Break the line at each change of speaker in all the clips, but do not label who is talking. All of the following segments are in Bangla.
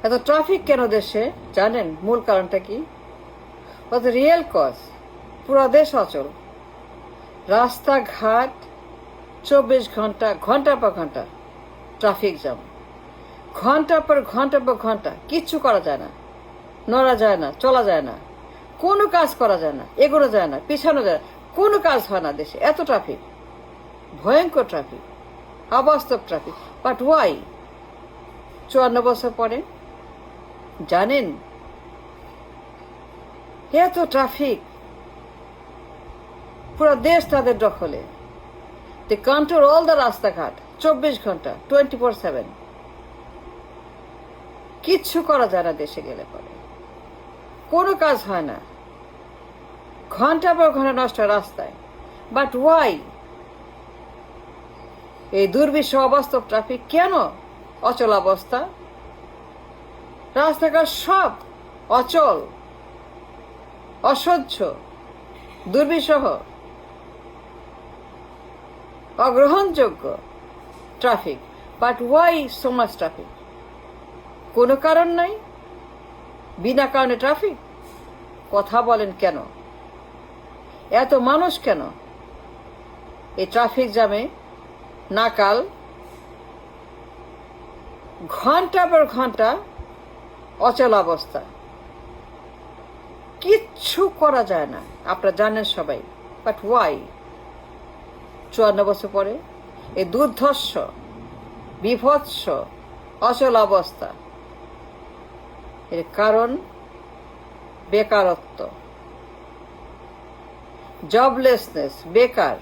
এত ট্রাফিক কেন দেশে জানেন মূল কারণটা কি? রিয়েল কজ, পুরো দেশ অচল, রাস্তাঘাট 24 ঘন্টা, ঘন্টার পর ঘন্টা ট্রাফিক জ্যাম, ঘন্টার পর ঘন্টার পর ঘন্টা, কিচ্ছু করা যায় না, নড়া যায় না, চলা যায় না, কোনো কাজ করা যায় না, এগোনো যায় না, পিছানো যায় না, কোনো কাজ হয় না দেশে। এত ট্রাফিক, ভয়ঙ্কর ট্রাফিক, অবাস্তব ট্রাফিক। But Y? 54 বছর পরে জানেন এত ট্রাফিক, পুরো দেশ তাদের দখলে। দে কন্ট্রোল অল দ্য রাস্তাঘাট 24 ঘন্টা 24/7। কিচ্ছু করা যায় না দেশে গেলে পরে, কোনো কাজ হয় না, ঘন্টা পর ঘন্টা নষ্ট হয় রাস্তায়। But why? এই দুর্বিষহ অবাস্তব ট্রাফিক কেন? অচল অবস্থা, রাস্তাঘাট সব অচল, অসহ্য, দুর্বিষহ, অগ্রহণযোগ্য traffic. But why so much traffic? কোনো কারণ নাই, বিনা কারণে ট্রাফিক। কথা বলেন কেন? এত মানুষ কেন এই ট্রাফিক জ্যামে নাকাল? ঘন্টা পর ঘন্টা অচল অবস্থা, কিচ্ছু করা যায় না, আপনারা জানেন সবাই। But why? 54 বছর পরে এই দুর্ধর্ষ, বিভৎস, অচল অবস্থা। এর কারণ বেকারত্ব, জবলেসনেস, বেকার,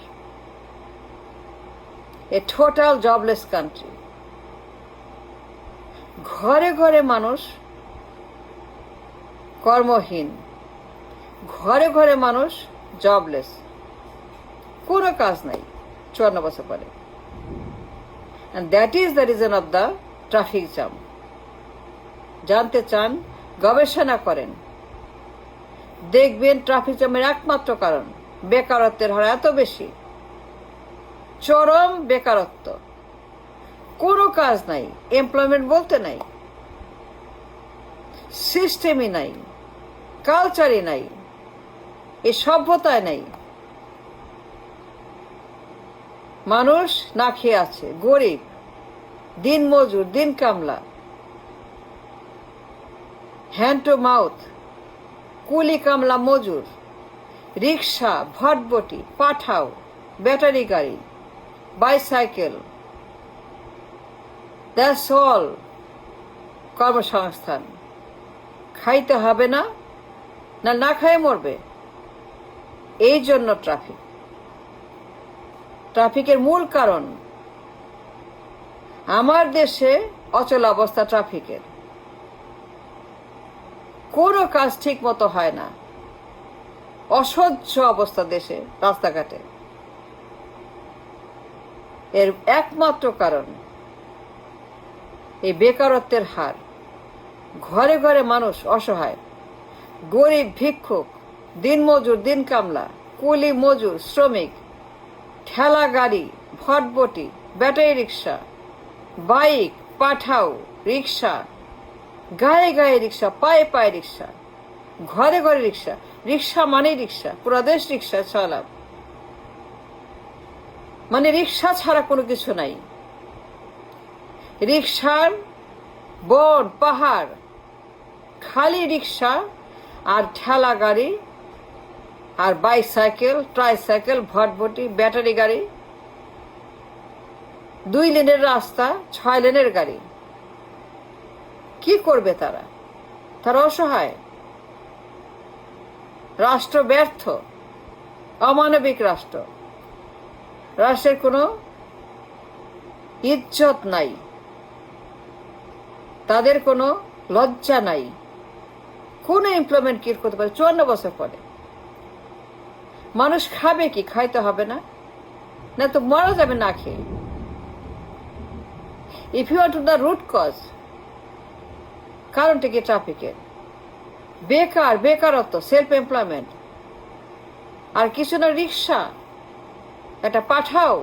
এ টোটাল জবলেস কান্ট্রি। ঘরে ঘরে মানুষ কর্মহীন, ঘরে ঘরে মানুষ জবলেস, কোনো কাজ নাই 54 বছর পরে। And that is the reason of the traffic jam. জানতে চান? গবেষণা করেন, দেখবেন ট্রাফিক জ্যামের একমাত্র কারণ বেকারত্বের হার এত বেশি, চরম বেকারত্ব, কোনো কাজ নাই, এমপ্লয়মেন্ট বলতে নাই, সিস্টেমই নাই, কালচারই নাই, এই সভ্যতায় নাই। মানুষ না খেয়ে আছে, গরিব, দিন মজুর, দিন কামলা, হ্যান্ড টু মাউথ, কুলি কামলা মজুর, রিক্সা, ভটভটি, পাঠাও, ব্যাটারি গাড়ি, বাইসাইকেল, দ্যাটস অল কর্মসংস্থান। খাইতে হবে না, না খাইয়ে মরবে। এই জন্য ট্রাফিক। ট্রাফিকের মূল কারণ আমার দেশে অচল অবস্থা ট্রাফিকের, কোনো কাজ ঠিক মতো হয় না, অসহ্য অবস্থা দেশে রাস্তাঘাটে। এর একমাত্র কারণ এই বেকারত্বের হার। ঘরে ঘরে মানুষ অসহায়, গরিব, ভিক্ষুক, দিনমজুর, দিন কামলা, কুলি মজুর, শ্রমিক, ঠেলা গাড়ি, ভটভটি, ব্যাটারি রিক্সা, বাইক, পাঠাও, রিক্সা, গায়ে গায়ে রিক্সা, পায়ে পায়ে রিক্সা, ঘরে ঘরে রিক্সা। রিক্সা মানেই রিক্সা, পুরো দেশ রিক্সা চালাম, মানে রিক্সা ছাড়া কোনো কিছু নাই। রিক্সার বন পাহাড়, খালি রিক্সা আর ঠেলা গাড়ি আর বাইসাইকেল, ট্রাইসাইকেল, ভটভটি, ব্যাটারি গাড়ি, 2 লেনের রাস্তা, 6 লেনের গাড়ি। কি করবে তারা? তারা অসহায়, রাষ্ট্র ব্যর্থ, অমানবিক রাষ্ট্র, রাষ্ট্রের কোনো ইজ্জত নাই, তাদের কোনো লজ্জা নাই, কোনো এমপ্লয়মেন্ট কি করতে পারে 54 বছর পরে? মানুষ খাবে কি? খাইতে হবে না, না তো মারা যাবে না খেয়ে। If you are to the root cause, কারণটা কি ট্রাফিকের? বেকার, বেকারত্ব, সেলফ এমপ্লয়মেন্ট। আর কিছু না, রিক্সা, একটা পাঠাও,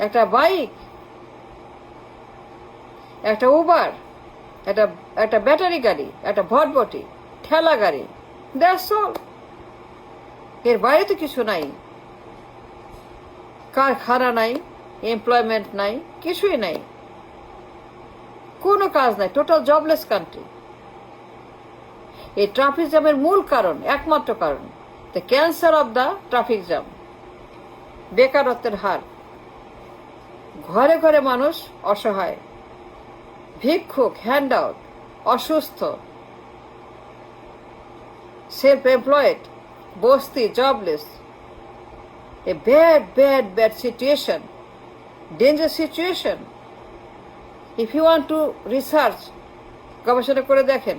একটা বাইক, একটা উবার, একটা একটা ব্যাটারি গাড়ি, একটা ভটভটি, ঠেলা গাড়ি, দ্যাটস অল। এর বাইরে তো কিছু নাই। কারখানা নাই, এমপ্লয়মেন্ট নাই, কিছুই নাই, কোনো কাজ নাই, টোটাল জবলেস কান্ট্রি। এই ট্রাফিক জ্যামের মূল কারণ, একমাত্র কারণ, the cancer of the traffic jam, বেকারত্বের হার। ঘরে ঘরে মানুষ অসহায়, ভিক্ষুক, হ্যান্ড আউট, অসুস্থ, সেলফ এমপ্লয়েড, বস্তি, jobless. A bad situation, dangerous situation. If you want to research, গবেষণা করে দেখেন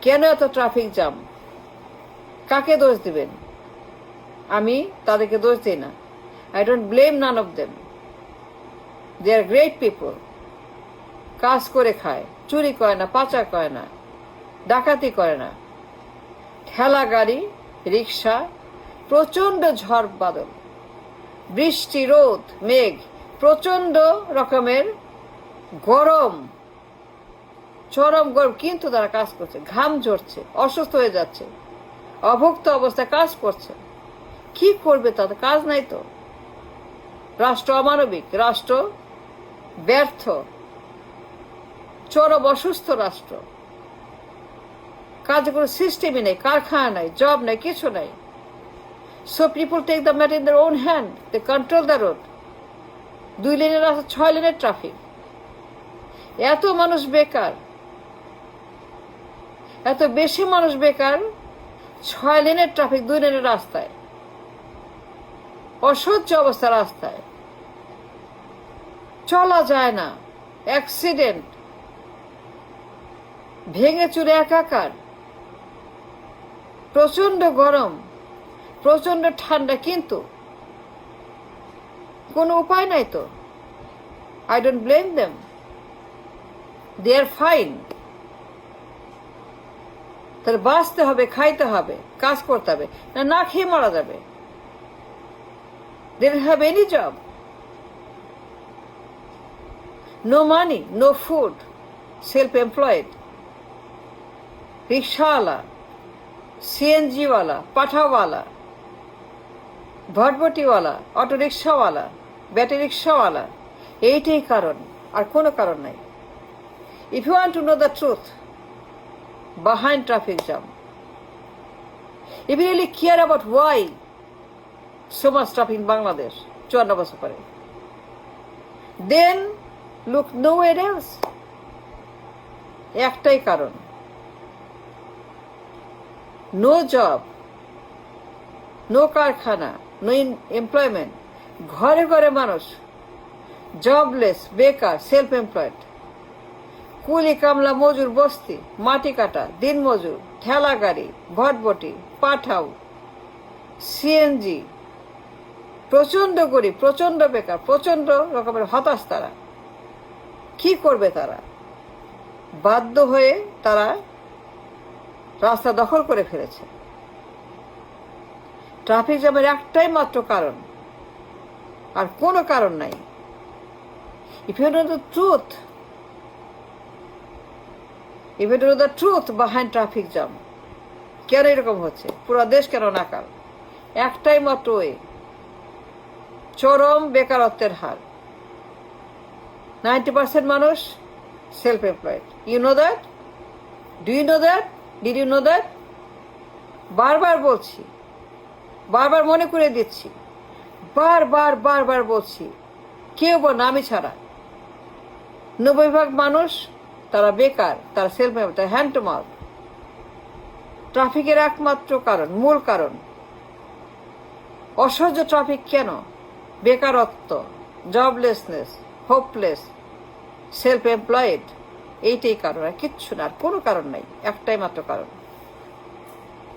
কেন এত ট্রাফিক জ্যাম, কাকে দোষ দিবেন? আমি তাদেরকে দোষ দিই না। I don't blame none of them. They are great people. কাজ করে খায়, চুরি করে না, পাচার করে না, ডাকাতি করে না। ঠেলা গাড়ি, রিক্সা, প্রচন্ড ঝড় বাদল, বৃষ্টি, রোদ, মেঘ, প্রচন্ড রকমের গরম, চরম গরম, কিন্তু তারা কাজ করছে, ঘাম ঝরছে, অসুস্থ হয়ে যাচ্ছে, অভুক্ত অবস্থায় কাজ করছে। কি করবে? তাদের কাজ নাই তো। রাষ্ট্র অমানবিক, রাষ্ট্র ব্যর্থ, চরম অসুস্থ রাষ্ট্র। কাজে কোনো সিস্টেমই নেই, কারখানা নাই, জব নাই, কিছু নাই। So people take the matter in their own hand. They control the road. 2 লেনের রাস্তা, 6 লেনের ট্রাফিক। এত মানুষ বেকার, এত বেশি মানুষ বেকার, 6 লেনের ট্রাফিক, 2 লেনের রাস্তায়, অসহ্য অবস্থা রাস্তায়, চলা যায় না, অ্যাক্সিডেন্ট, ভেঙে চুরে একাকার, প্রচন্ড গরম, প্রচন্ড ঠান্ডা, কিন্তু কোনো উপায় নাই তো। I don't blame them, they are fine. তাহলে বাঁচতে হবে, খাইতে হবে, কাজ করতে হবে, না খেয়ে মারা যাবে। They don't have any job, no money, no food, self employed, রিক্সাওয়ালা, সিএনজিওয়ালা, পাঠাওয়ালা, ভটভটিওয়ালা, অটো রিক্সাওয়ালা, ব্যাটারি রিক্সাওয়ালা। এইটাই কারণ, আর কোনো কারণ নাই। If you want to know the truth behind traffic jam, if you really care about why so much traffic in Bangladesh 54 বছর পরে, then look nowhere else. একটাই কারণ, নো জব, নো কারখানা, নো এমপ্লয়মেন্ট। ঘরে ঘরে মানুষ জবলেস, বেকার, সেলফ এমপ্লয়েড, কুলি কামলা, মজুর, বস্তি, মাটি কাটা, দিন মজুর, ঠেলা গাড়ি, ভটভটি, পাঠাও, সিএনজি, প্রচন্ড গরিব, প্রচন্ড বেকার, প্রচন্ড রকমের হতাশ। তারা কি করবে? তারা বাধ্য হয়ে তারা রাস্তা দখল করে ফেলেছে। ট্রাফিক জ্যামের একটাই মাত্র কারণ, আর কোনো কারণ নাই। If you know the truth, if you know the truth behind traffic jam, কেন এরকম হচ্ছে, পুরো দেশ কেন নাকাল, একটাই মাত্র ওয়ে, চরম বেকারত্বের হার। 90% মানুষ self employed. You know that? Do you know that? Did you know that? বারবার বলছি, বারবার মনে করে দিচ্ছি, বারবার বলছি, কেউ বা নামি ছাড়া 90% মানুষ তারা বেকার, তারা সেলফ এমপ্লয়েড, তারা হ্যান্ড টু মাউথ। ট্রাফিকের একমাত্র কারণ, মূল কারণ, অসহ্য ট্রাফিক কেন? বেকারত্ব, জবলেসনেস, হোপলেস, সেলফ এমপ্লয়েড। এইটাই কারণ, আর কিচ্ছু না, আর কোনো কারণ নাই, একটাই মাত্র কারণ।